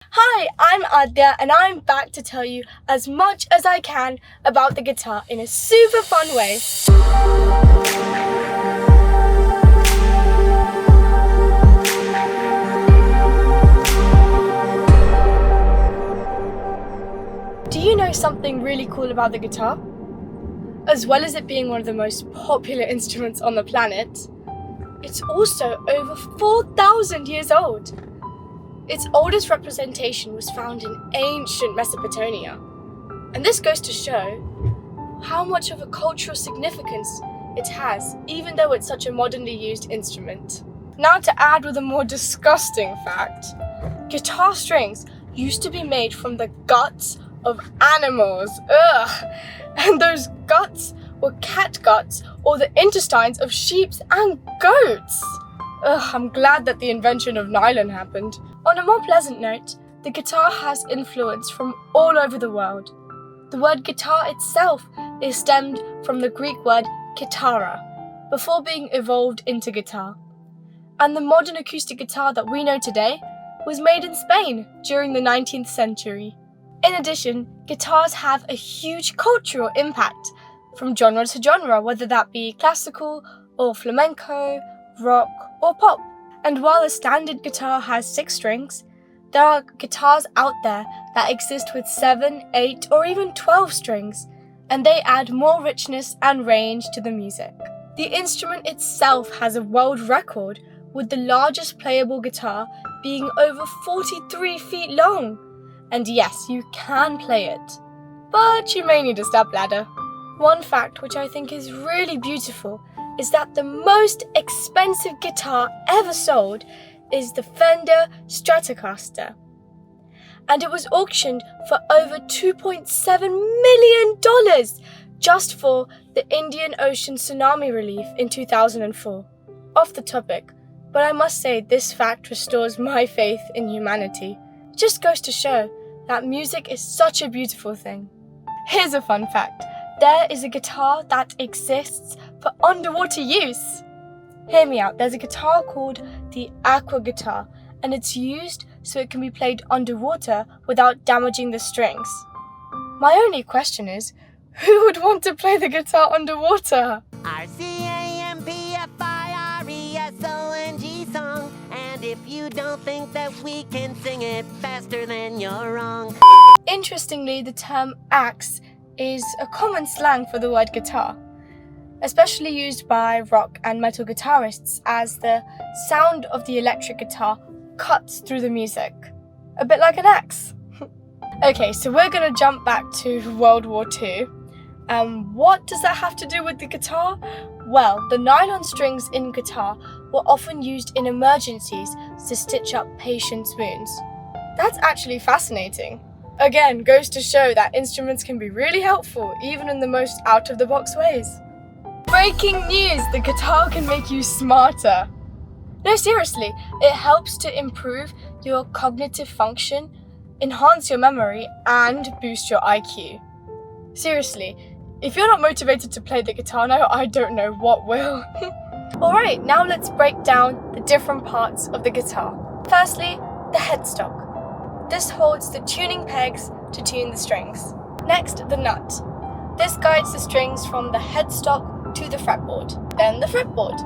Hi, I'm Adya and I'm back to tell you as much as I can about the guitar in a super fun way. Do you know something really cool about the guitar? As well as it being one of the most popular instruments on the planet, it's also over 4,000 years old. Its oldest representation was found in ancient Mesopotamia, and this goes to show how much of a cultural significance it has, even though it's such a modernly used instrument. Now to add with a more disgusting fact, guitar strings used to be made from the guts of animals. Ugh! And those guts were cat guts or the intestines of sheep and goats. Ugh, I'm glad that the invention of nylon happened. On a more pleasant note, the guitar has influence from all over the world. The word guitar itself is stemmed from the Greek word kitara, before being evolved into guitar. And the modern acoustic guitar that we know today was made in Spain during the 19th century. In addition, guitars have a huge cultural impact from genre to genre, whether that be classical or flamenco, rock or pop. And while a standard guitar has 6 strings, there are guitars out there that exist with 7, 8 or even 12 strings, and they add more richness and range to the music. The instrument itself has a world record, with the largest playable guitar being over 43 feet long. And yes, you can play it, but you may need a stepladder. One fact which I think is really beautiful is that the most expensive guitar ever sold is the Fender Stratocaster. And it was auctioned for over $2.7 million just for the Indian Ocean tsunami relief in 2004. Off the topic, but I must say this fact restores my faith in humanity. It just goes to show that music is such a beautiful thing. Here's a fun fact. There is a guitar that exists for underwater use. Hear me out, there's a guitar called the aqua guitar, and it's used so it can be played underwater without damaging the strings. My only question is, who would want to play the guitar underwater? RCAMPFIRESONG song, and if you don't think that we can sing it faster, then you're wrong. Interestingly, the term axe is a common slang for the word guitar, especially used by rock and metal guitarists as the sound of the electric guitar cuts through the music, a bit like an axe. Okay, so we're going to jump back to World War II. What does that have to do with the guitar? Well, the nylon strings in guitar were often used in emergencies to stitch up patients' wounds. That's actually fascinating. Again, goes to show that instruments can be really helpful, even in the most out-of-the-box ways. Breaking news! The guitar can make you smarter. No, seriously, it helps to improve your cognitive function, enhance your memory, and boost your IQ. Seriously, if you're not motivated to play the guitar now, I don't know what will. Alright, now let's break down the different parts of the guitar. Firstly, the headstock. This holds the tuning pegs to tune the strings. Next, the nut. This guides the strings from the headstock to the fretboard. Then the fretboard.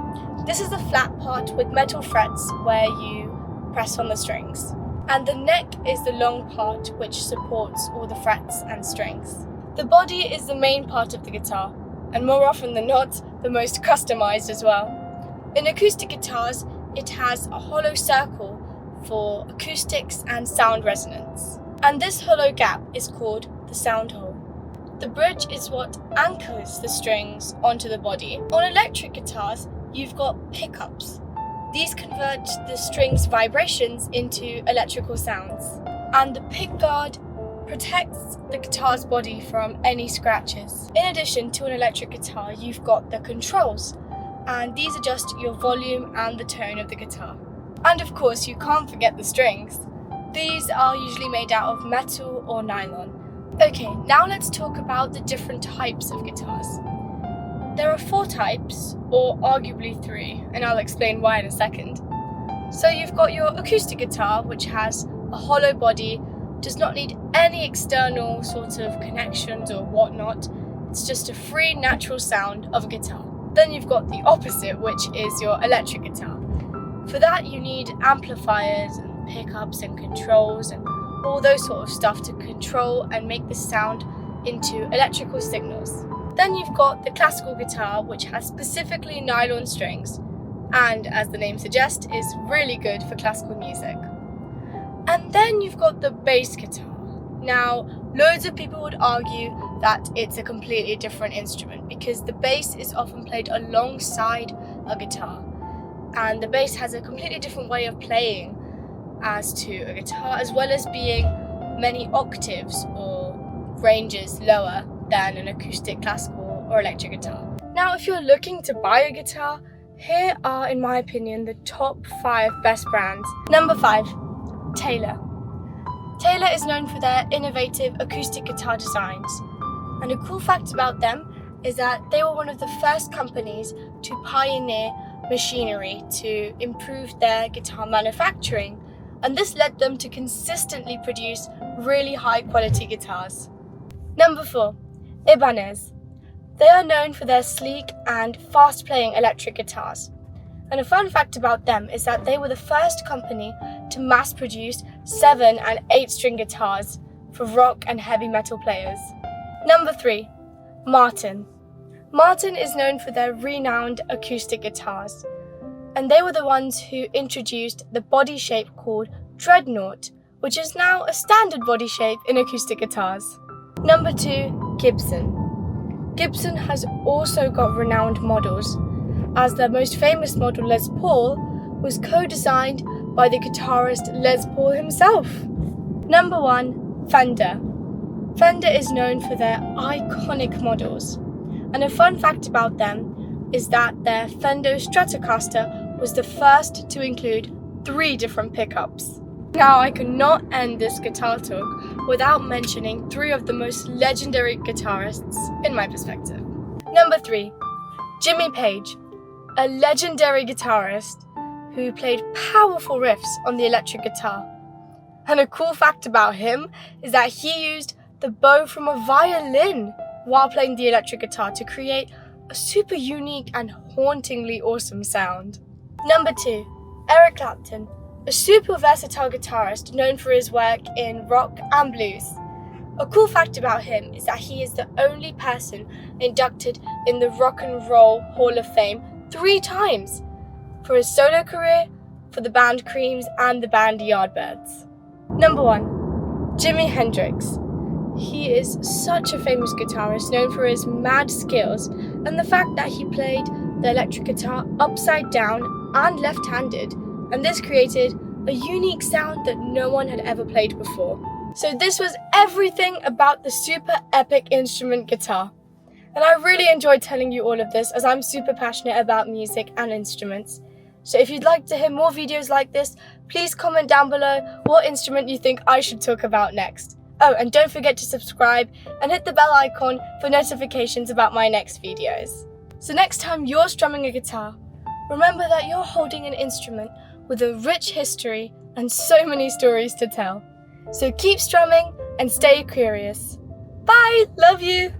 This is the flat part with metal frets where you press on the strings. And the neck is the long part which supports all the frets and strings. The body is the main part of the guitar, and more often than not, the most customized as well. In acoustic guitars, it has a hollow circle for acoustics and sound resonance. And this hollow gap is called the sound hole. The bridge is what anchors the strings onto the body. On electric guitars, you've got pickups. These convert the strings' vibrations into electrical sounds. And the pickguard protects the guitar's body from any scratches. In addition to an electric guitar, you've got the controls, and these adjust your volume and the tone of the guitar. And of course, you can't forget the strings. These are usually made out of metal or nylon. Okay, now let's talk about the different types of guitars. There are 4 types, or arguably 3, and I'll explain why in a second. So you've got your acoustic guitar, which has a hollow body, does not need any external sort of connections or whatnot. It's just a free natural sound of a guitar. Then you've got the opposite, which is your electric guitar. For that you need amplifiers and pickups and controls and all those sort of stuff to control and make the sound into electrical signals. Then you've got the classical guitar, which has specifically nylon strings and, as the name suggests, is really good for classical music. And then you've got the bass guitar. Now, loads of people would argue that it's a completely different instrument because the bass is often played alongside a guitar, and the bass has a completely different way of playing as to a guitar, as well as being many octaves or ranges lower than an acoustic, classical or electric guitar. Now, if you're looking to buy a guitar, here are, in my opinion, the top 5 best brands. Number 5, Taylor. Taylor is known for their innovative acoustic guitar designs, and a cool fact about them is that they were one of the first companies to pioneer machinery to improve their guitar manufacturing, and this led them to consistently produce really high quality guitars. Number 4, Ibanez. They are known for their sleek and fast playing electric guitars. And a fun fact about them is that they were the first company to mass produce 7 and 8 string guitars for rock and heavy metal players. Number 3, Martin. Martin is known for their renowned acoustic guitars, and they were the ones who introduced the body shape called Dreadnought, which is now a standard body shape in acoustic guitars. Number 2, Gibson. Gibson has also got renowned models, as their most famous model, Les Paul, was co-designed by the guitarist Les Paul himself. Number 1, Fender. Fender is known for their iconic models, and a fun fact about them is that their Fender Stratocaster was the first to include 3 different pickups. Now, I could not end this guitar talk without mentioning 3 of the most legendary guitarists in my perspective. Number 3, Jimmy Page, a legendary guitarist who played powerful riffs on the electric guitar. And a cool fact about him is that he used the bow from a violin while playing the electric guitar to create a super unique and hauntingly awesome sound. Number 2, Eric Clapton, a super versatile guitarist known for his work in rock and blues. A cool fact about him is that he is the only person inducted in the Rock and Roll Hall of Fame 3 times, for his solo career, for the band Creams, and the band Yardbirds. Number 1, Jimi Hendrix. He is such a famous guitarist known for his mad skills and the fact that he played the electric guitar upside down and left-handed, and this created a unique sound that no one had ever played before. So this was everything about the super epic instrument guitar. And I really enjoyed telling you all of this, as I'm super passionate about music and instruments. So if you'd like to hear more videos like this, please comment down below what instrument you think I should talk about next. Oh, and don't forget to subscribe and hit the bell icon for notifications about my next videos. So next time you're strumming a guitar, remember that you're holding an instrument with a rich history and so many stories to tell. So keep strumming and stay curious. Bye! Love you!